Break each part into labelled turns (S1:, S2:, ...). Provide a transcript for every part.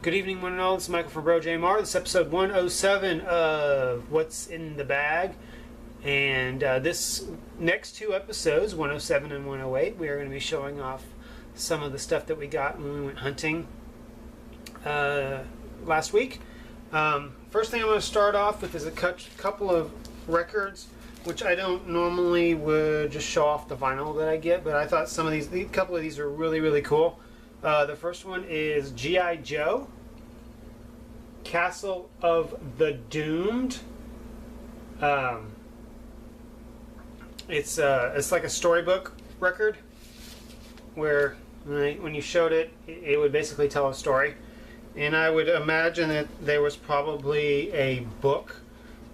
S1: Good evening, one and all. This is Michael from BroJMR. This is episode 107 of What's in the Bag. And this next two episodes, 107 and 108, we are going to be showing off some of the stuff that we got when we went hunting last week. First thing I'm going to start off with is a couple of records, which I don't normally would just show off the vinyl that I get, but I thought some of these, a couple of these are really, really cool. The first one is G.I. Joe, Castle of the Doomed. It's like a storybook record where when you showed it, it would basically tell a story. And I would imagine that there was probably a book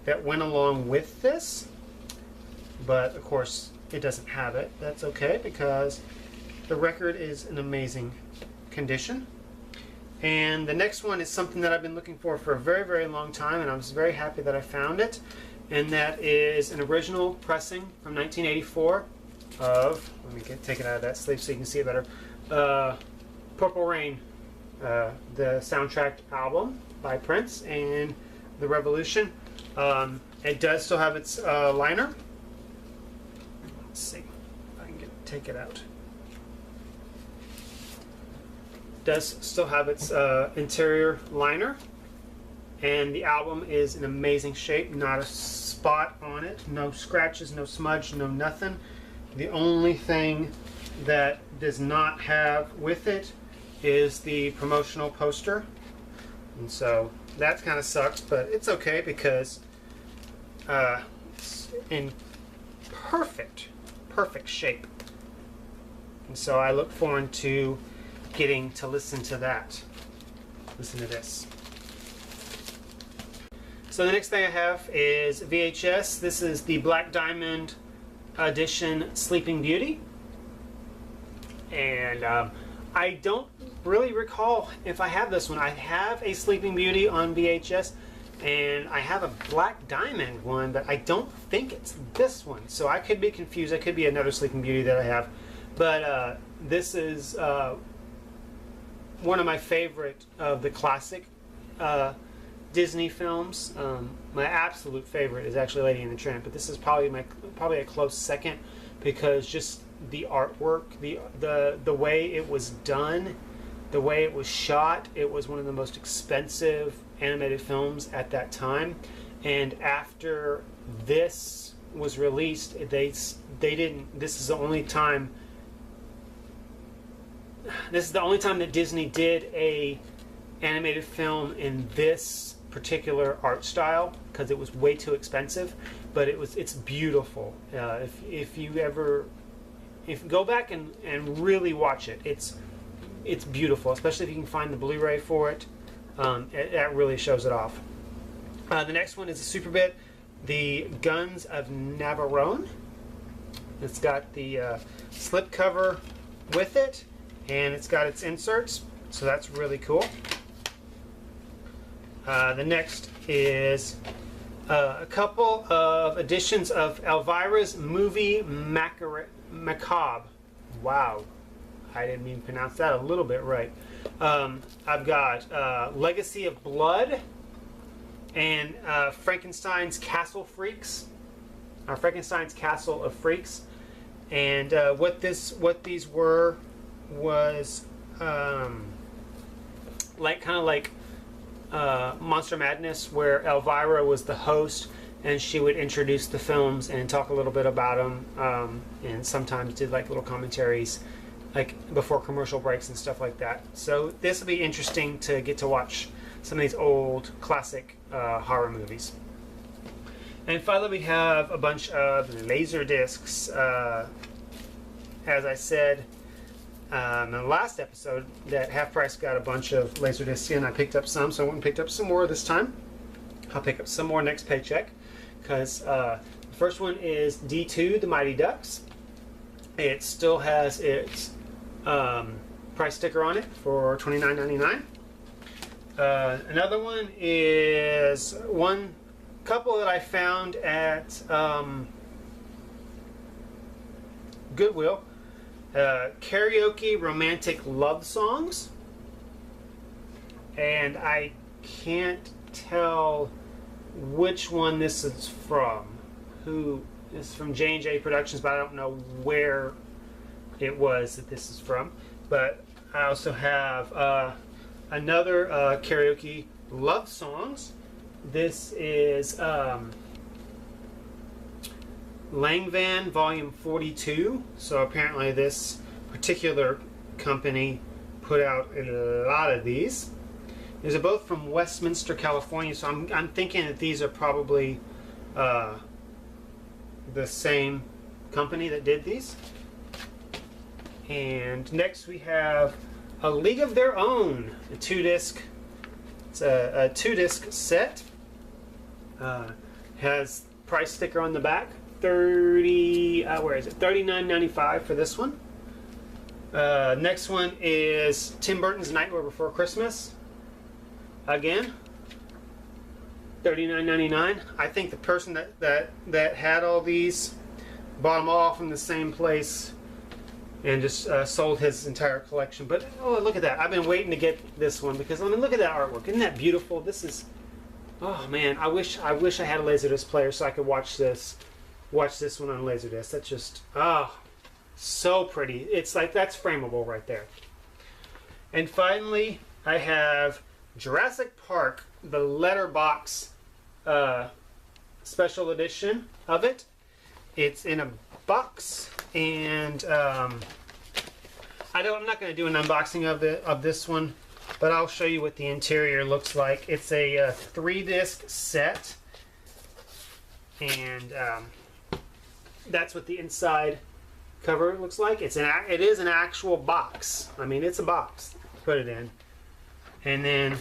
S1: that went along with this, but of course it doesn't have it. That's okay, because the record is in amazing condition. And the next one is something that I've been looking for a very, very long time, and I was very happy that I found it. And that is an original pressing from 1984 of, let me take it out of that sleeve so you can see it better, Purple Rain, the soundtrack album by Prince and The Revolution. It does still have its liner. Let's see if I can take it out. Does still have its interior liner, and the album is in amazing shape. Not a spot on it, no scratches, no smudge, no nothing. The only thing that does not have with it is the promotional poster, and so that kind of sucks, but it's okay because it's in perfect shape, and so I look forward to getting to listen to that. Listen to this. So the next thing I have is VHS. This is the Black Diamond edition Sleeping Beauty. And I don't really recall if I have this one. I have a Sleeping Beauty on VHS, and I have a Black Diamond one, but I don't think it's this one. So I could be confused. It could be another Sleeping Beauty that I have. But this is one of my favorite of the classic Disney films. My absolute favorite is actually Lady and the Tramp, but this is probably a close second, because just the artwork, the way it was done, the way it was shot. It was one of the most expensive animated films at that time, and after this was released, they didn't. This is the only time that Disney did a animated film in this particular art style, because it was way too expensive. But it's beautiful. If you go back and really watch it, it's beautiful, especially if you can find the Blu-ray for it. That really shows it off. The next one is a Super Bit, the Guns of Navarone. It's got the slip cover with it, and it's got its inserts, so that's really cool. The next is a couple of editions of Elvira's Movie Macabre. Wow, I didn't even pronounce that a little bit right. I've got Legacy of Blood and Frankenstein's Castle Freaks, or Frankenstein's Castle of Freaks. And what these were was kind of like Monster Madness, where Elvira was the host, and she would introduce the films and talk a little bit about them, and sometimes did like little commentaries like before commercial breaks and stuff like that. So this will be interesting to get to watch some of these old classic horror movies. And finally, we have a bunch of laser discs. As I said in the last episode, that Half Price got a bunch of laser discs in. I picked up some, so I went and picked up some more this time. I'll pick up some more next paycheck, because the first one is D2, The Mighty Ducks. It still has its price sticker on it for $29.99. Another one is one couple that I found at Goodwill. Karaoke romantic love songs. and I can't tell which one this is from. Who is from J&J Productions, but I don't know where it was that this is from. But I also have another karaoke love songs. This is Langvan Volume 42. So apparently this particular company put out a lot of these. These are both from Westminster, California, so I'm thinking that these are probably the same company that did these. And next we have A League of Their Own, a two-disc. It's a two-disc set. Has price sticker on the back. Where is it? $39.95 for this one. Next one is Tim Burton's Nightmare Before Christmas. Again, $39.99. I think the person that had all these bought them all from the same place and just sold his entire collection. But oh, look at that! I've been waiting to get this one because I mean, look at that artwork. Isn't that beautiful? This is, oh man, I wish I had a Laserdisc player so I could watch this one on Laserdisc. That's just so pretty. It's like that's frameable right there. And finally, I have Jurassic Park, the letterbox special edition of it. It's in a box, and I'm not going to do an unboxing of this one, but I'll show you what the interior looks like. It's a 3-disc set, and that's what the inside cover looks like. It is an actual box. I mean, it's a box to put it in. And then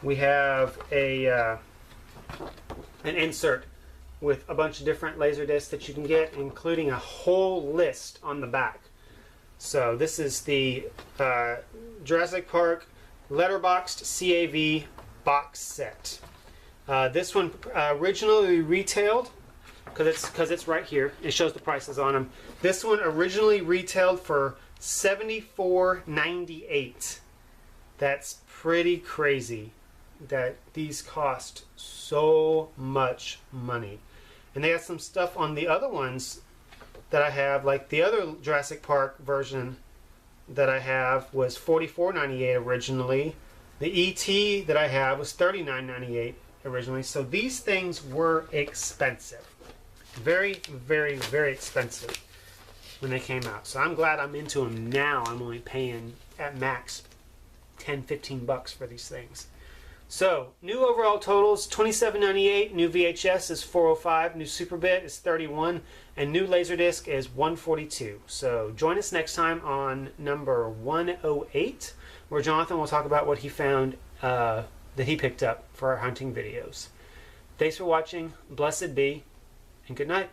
S1: we have an insert with a bunch of different Laserdiscs that you can get, including a whole list on the back. So this is the Jurassic Park letterboxed CAV box set. This one originally retailed, because it's right here. It shows the prices on them. This one originally retailed for $74.98. That's pretty crazy that these cost so much money. And they have some stuff on the other ones that I have, like the other Jurassic Park version that I have was $44.98 originally. The E.T. that I have was $39.98 originally. So these things were expensive. Very, very, very expensive when they came out. So I'm glad I'm into them now. I'm only paying at max $10-15 for these things. So new overall totals $27.98, new VHS is $405, new Superbit is $31, and new Laserdisc is $142. So join us next time on number 108, where Jonathan will talk about what he found that he picked up for our hunting videos. Thanks for watching, blessed be, and good night.